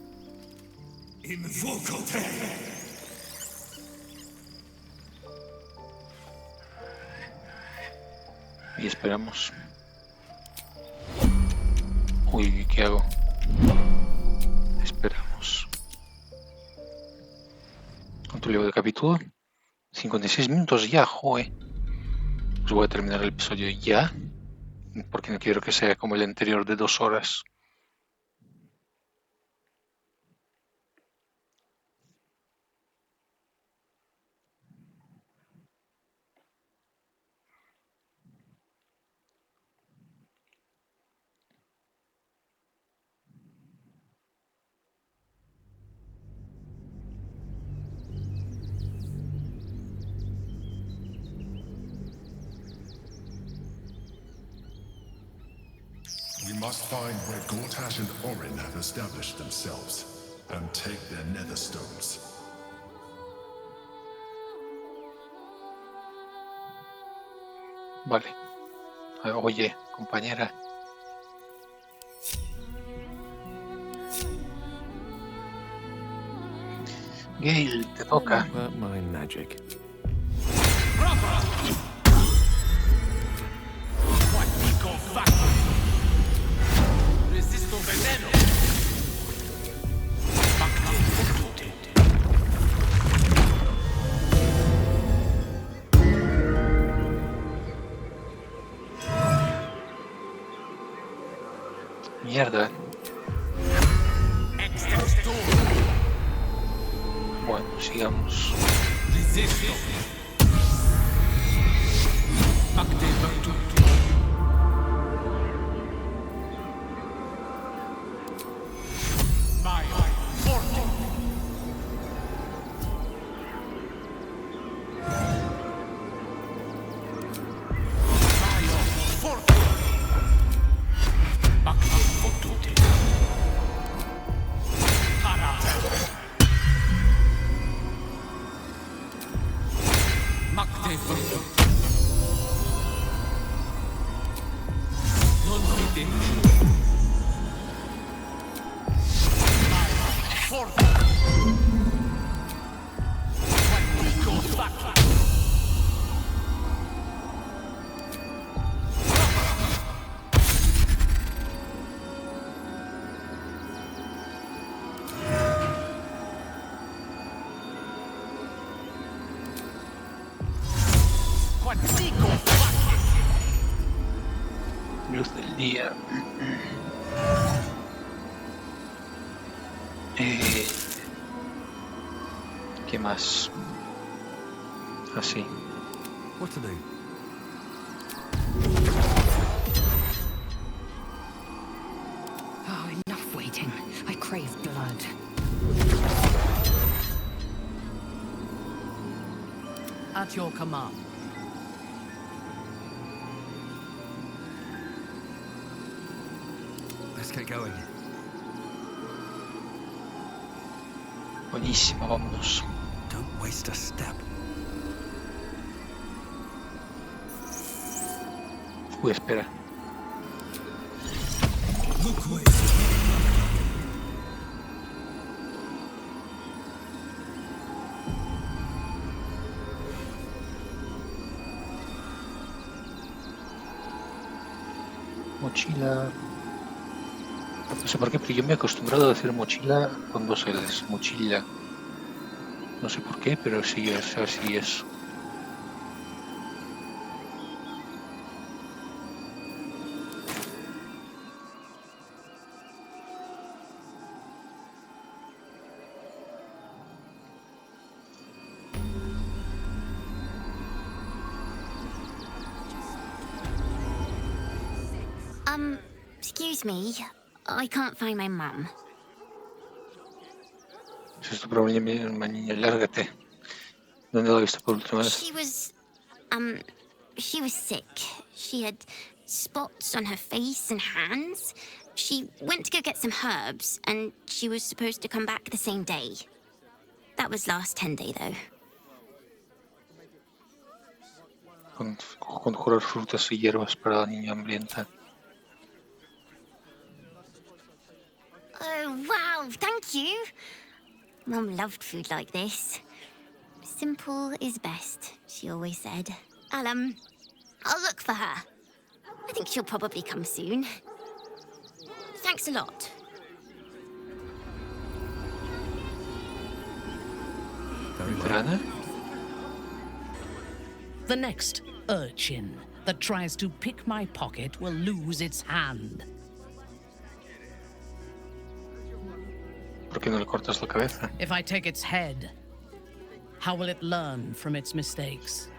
Y esperamos. Uy, ¿qué hago? Esperamos. ¿Cuánto llevo de capítulo? 56 minutos ya, joe. Pues voy a terminar el episodio ya, porque no quiero que sea como el anterior de 2 horas. We must find where Gortash and Orin have established themselves, and take their nether stones. Vale. Oye, compañera. Gale, te toca. About my magic. Resisto veneno. Mierda. Bueno, sigamos. Resisto. Luz del día. ¿Qué más? Así. What to do? Oh, enough waiting. I crave blood. At your command. Let's get going. Buenísimo, vámonos. Don't waste a step. Uy, espera. Look away. Mochila. No sé por qué, pero yo me he acostumbrado a decir mochila con 2 L's. Mochila. No sé por qué, pero sí es así es. Excuse me. I can't find my mum. Si es tu problema, niña, lárgate. ¿Dónde lo he visto por última vez? She was sick. She had spots on her face and hands. She went to go get some herbs, and she was supposed to come back the same day. That was last 10-day, though. Conjurar frutas y hierbas para la niña hambrienta. Oh, wow, thank you. Mum loved food like this. Simple is best, she always said. I'll look for her. I think she'll probably come soon. Thanks a lot. Very well. Entrada. The next urchin that tries to pick my pocket will lose its hand. ¿Por qué no le cortas la cabeza? If I take its head, how will it learn from its mistakes?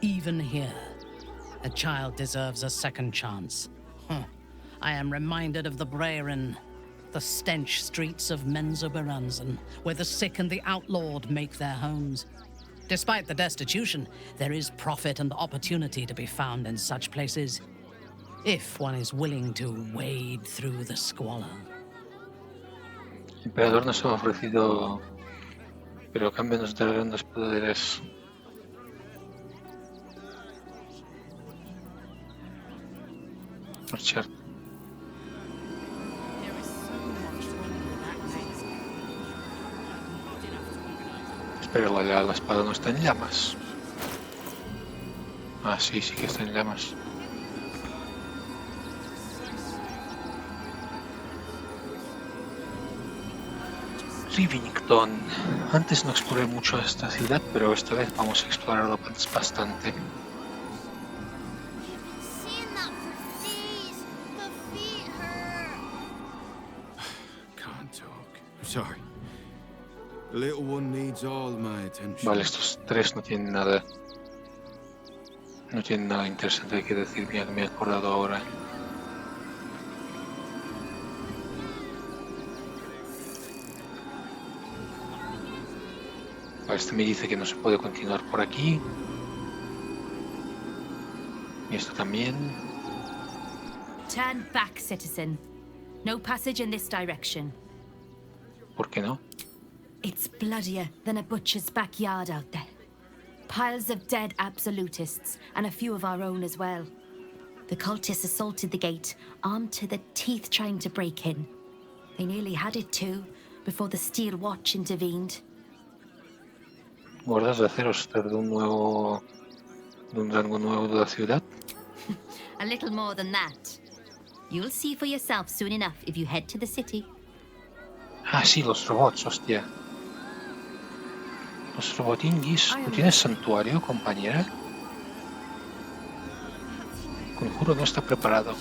Even here, a child deserves a second chance. I am reminded of the Brehren, the stench streets of Menzoberranzan, where the sick and the outlawed make their homes. Despite the destitution, there is profit and opportunity to be found in such places, if one is willing to wade through the squalor. El emperador nos ha ofrecido, pero a cambio nos dará grandes poderes. Marchar. Pero la espada no está en llamas. Ah, sí, sí que está en llamas. Rivington. Antes no exploré mucho esta ciudad, pero esta vez vamos a explorarlo bastante. Can't talk. I'm sorry. The little one needs all my attention. Vale, estos tres no tienen nada. No tienen nada interesante que decir. Mira que me he acordado ahora. Vale, este me dice que no se puede continuar por aquí. Y esto también. Turn back, citizen. No passage in this direction. ¿Por qué no? It's bloodier than a butcher's backyard out there. Piles of dead absolutists, and a few of our own as well. The cultists assaulted the gate, armed to the teeth trying to break in. They nearly had it too, before the Steel Watch intervened. ¿Guardas de aceros de un rango nuevo de la ciudad? A little more than that. You'll see for yourself soon enough if you head to the city. Ah, sí, los robots, hostia. Los robotinguis. ¿Tú tienes santuario, compañera? Conjuro no está preparado.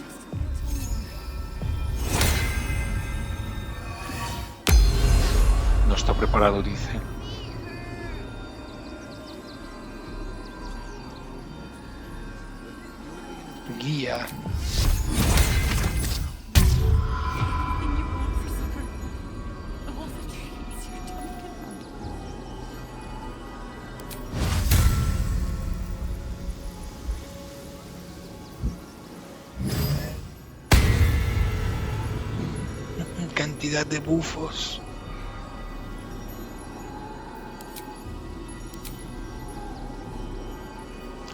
No está preparado, dice. Guía. Cantidad de bufos.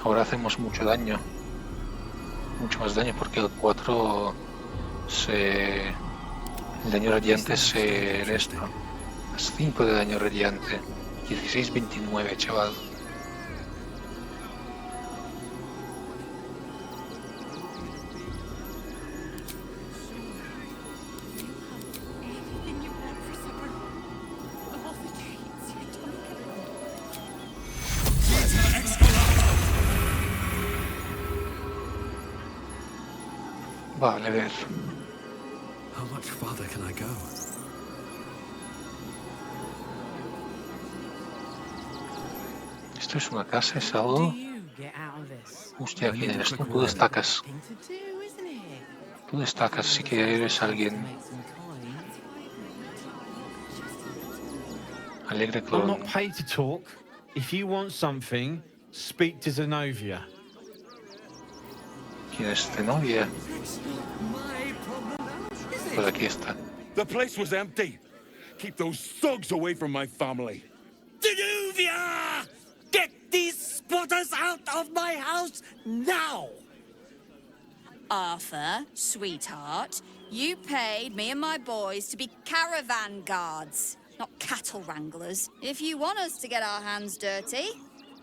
Ahora hacemos mucho daño. Mucho más daño porque el 4 el daño radiante se esto. Más 5 de daño radiante. 16-29, chaval. Vale, a ver. How much farther can I go? ¿Esto es una casa? ¿Es algo? Hostia, ¿quién eres tú? Tú destacas. Tú destacas, sí que eres alguien. Alegre I'm clon. not paid to talk. If you want something, speak to Zenobia. ¿Quién es Zenobia? Pues aquí está. The place was empty. Keep those thugs away from my family. Denuvia! Get these squatters out of my house now! Arthur, sweetheart, you paid me and my boys to be caravan guards, not cattle wranglers. If you want us to get our hands dirty,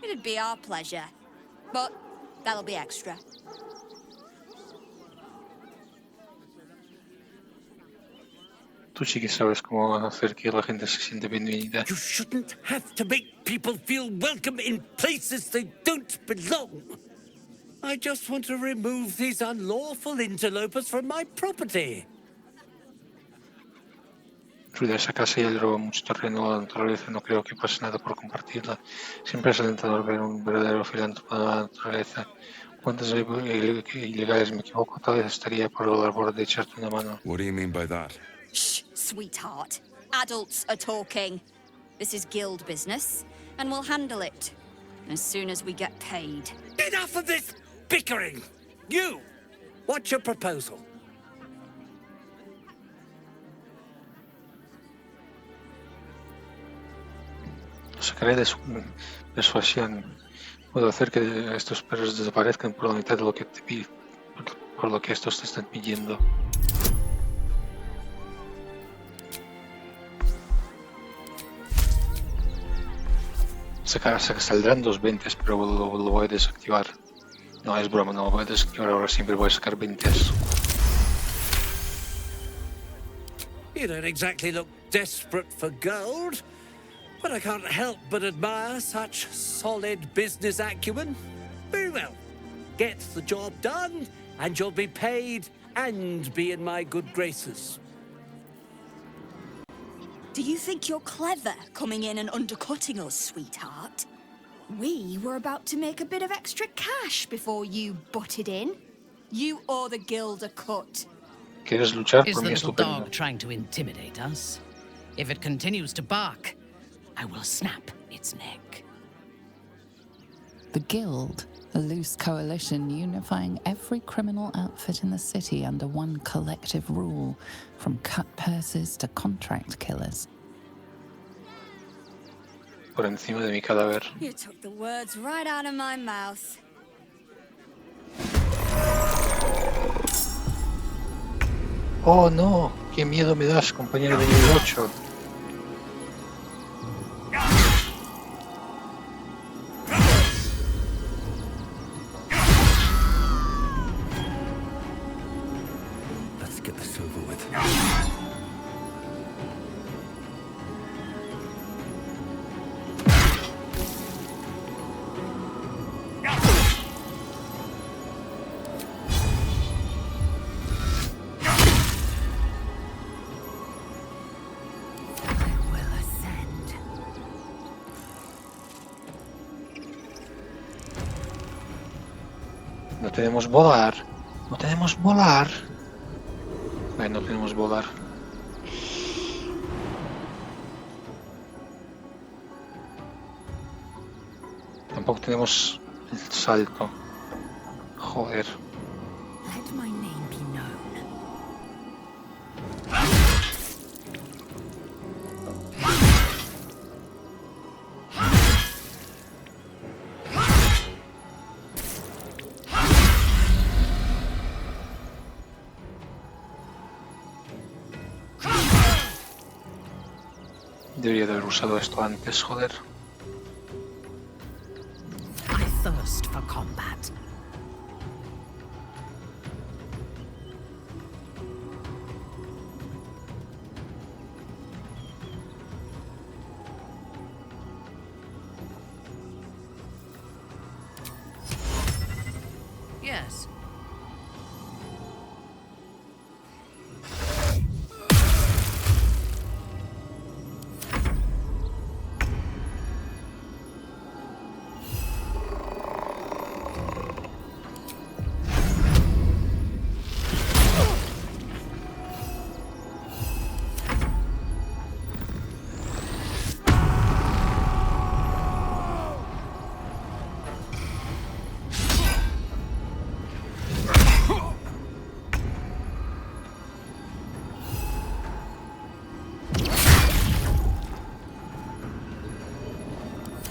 it'd be our pleasure. But that'll be extra. Tú sí que sabes cómo hacer que la gente se siente bienvenida. You shouldn't have to make people feel welcome in places they don't belong. I just want to remove these unlawful interlopers from my property. Cuida esa casa y él roba mucho terreno a la naturaleza. No creo que pase nada por compartirla. Siempre es alentador ver un verdadero filántropo de la naturaleza. ¿Cuántas ilegales me equivoco? Tal vez estaría por la labor de echarte una mano. What do you mean by that? Shh, sweetheart. Adults are talking. This is guild business, and we'll handle it as soon as we get paid. Enough of this bickering! You! What's your proposal? Lo sacaré de su persuasión. Puedo hacer que estos perros desaparezcan por la mitad de lo que te pido, por lo que estos te están pidiendo. Saldrán 2 20, pero lo voy a desactivar. No, es broma, no lo voy a desactivar ahora, siempre voy a sacar 20. You don't exactly look desperate for gold, but I can't help but admire such solid business acumen. Very well. Get the job done, and you'll be paid and be in my good graces. Do you think you're clever coming in and undercutting us, sweetheart? We were about to make a bit of extra cash before you butted in. You owe the guild a cut. ¿Quieres luchar Is por the mi little estupendo? dog trying to intimidate us? If it continues to bark, I will snap its neck. The Guild, a loose coalition unifying every criminal outfit in the city under one collective rule, from cut purses to contract killers. Por encima de mi cadáver. You took the words right out of my mouth. Oh no, qué miedo me das, compañero de nivel 8. Let's get this over with. No tenemos volar. No tenemos volar. Bueno, no tenemos volar. Tampoco tenemos el salto. Joder. Let my name be known. Debería de haber usado esto antes, joder. I thirst for combat. Yes.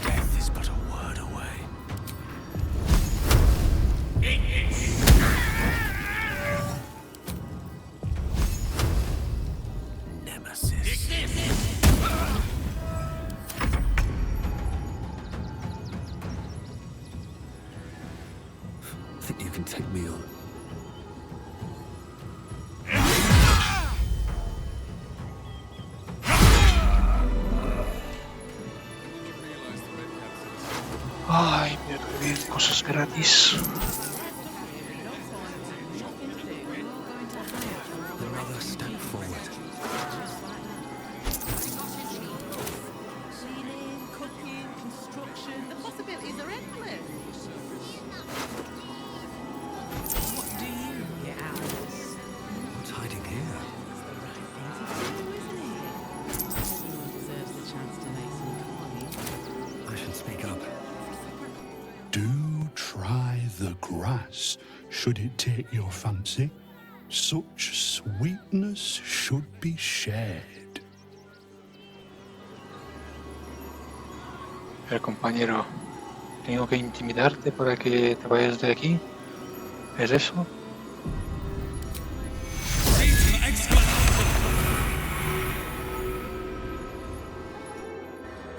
Death is but a word away. Nemesis. Think you can take me on? Ay, mira qué bien, cosas gratis. Another step forward. Cleaning, cooking, construction. The possibilities are endless. What do you get out of this? What's hiding here? Everyone deserves the chance to make some coin. I should speak up. Do try the grass, should it take your fancy. Such sweetness should be shared. Compañero, ¿tengo que intimidarte para que te vayas de aquí? ¿Es eso?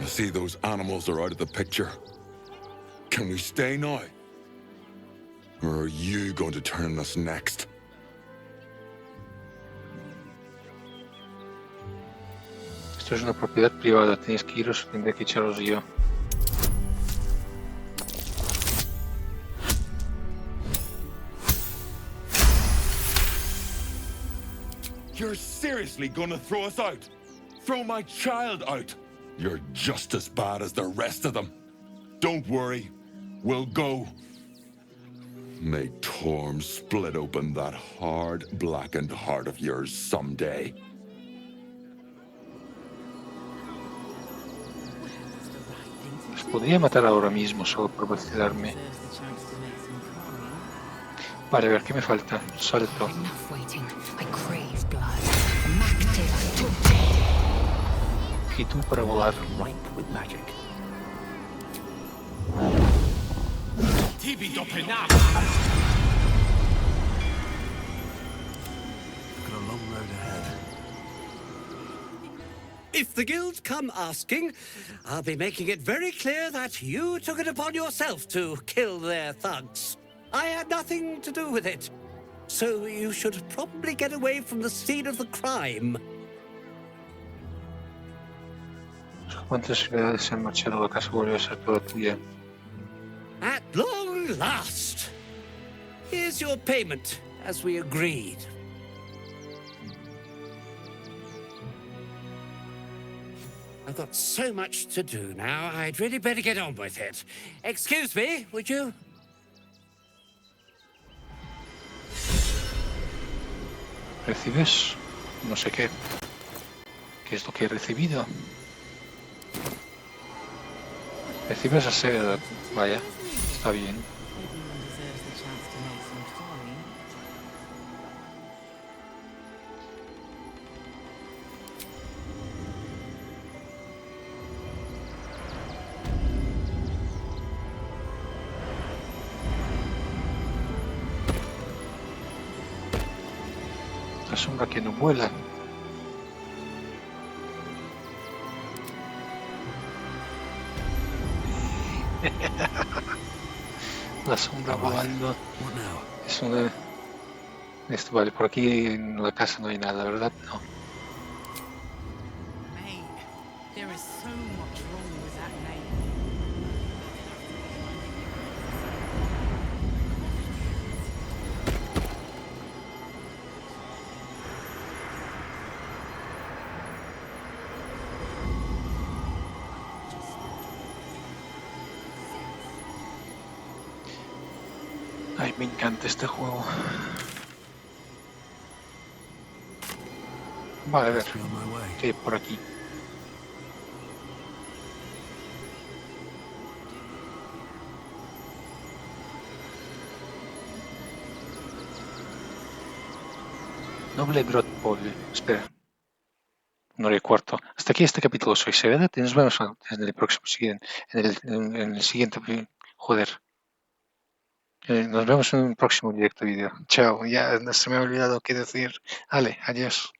You see, those animals are out of the picture. Can we stay now? Or are you going to turn us next? Esto es una propiedad privada, tenéis que iros, tendré que echaros yo. You're seriously gonna throw us out? Throw my child out? You're just as bad as the rest of them. Don't worry, we'll go. May Torm split open that hard, blackened heart of yours someday. Os podría matar ahora mismo solo por vacilarme. Vale, a ver, ¿qué me falta? Salto. Y tú para volar. Got a long road ahead. If the guild come asking, I'll be making it very clear that you took it upon yourself to kill their thugs. I had nothing to do with it. So you should probably get away from the scene of the crime. ¿Cuántas ciudades se han marchado? ¿Acaso volvió a ser toda tuya? At long last. Here's your payment, as we agreed. I've got so much to do now, I'd really better get on with it. Excuse me, would you? ¿Recibes? No sé qué. ¿Qué es lo que he recibido? Recibes a Sevedat. Vaya, está bien. Everyone deserves the chance to make some coin. La sombra que no vuela. La sombra volando. Es una... Esto, vale, por aquí en la casa no hay nada, ¿verdad? No. Mate, there is so much wrong with that name. Ay, me encanta este juego. Vale, a ver. ¿Qué hay por aquí? Noble Grotpole. Espera. No recuerdo. Hasta aquí este capítulo. Soy Sevedat y nos vemos en el próximo siguiente. En el siguiente. Joder. Nos vemos en un próximo directo vídeo. Chao. Ya se me ha olvidado qué decir. Vale, adiós.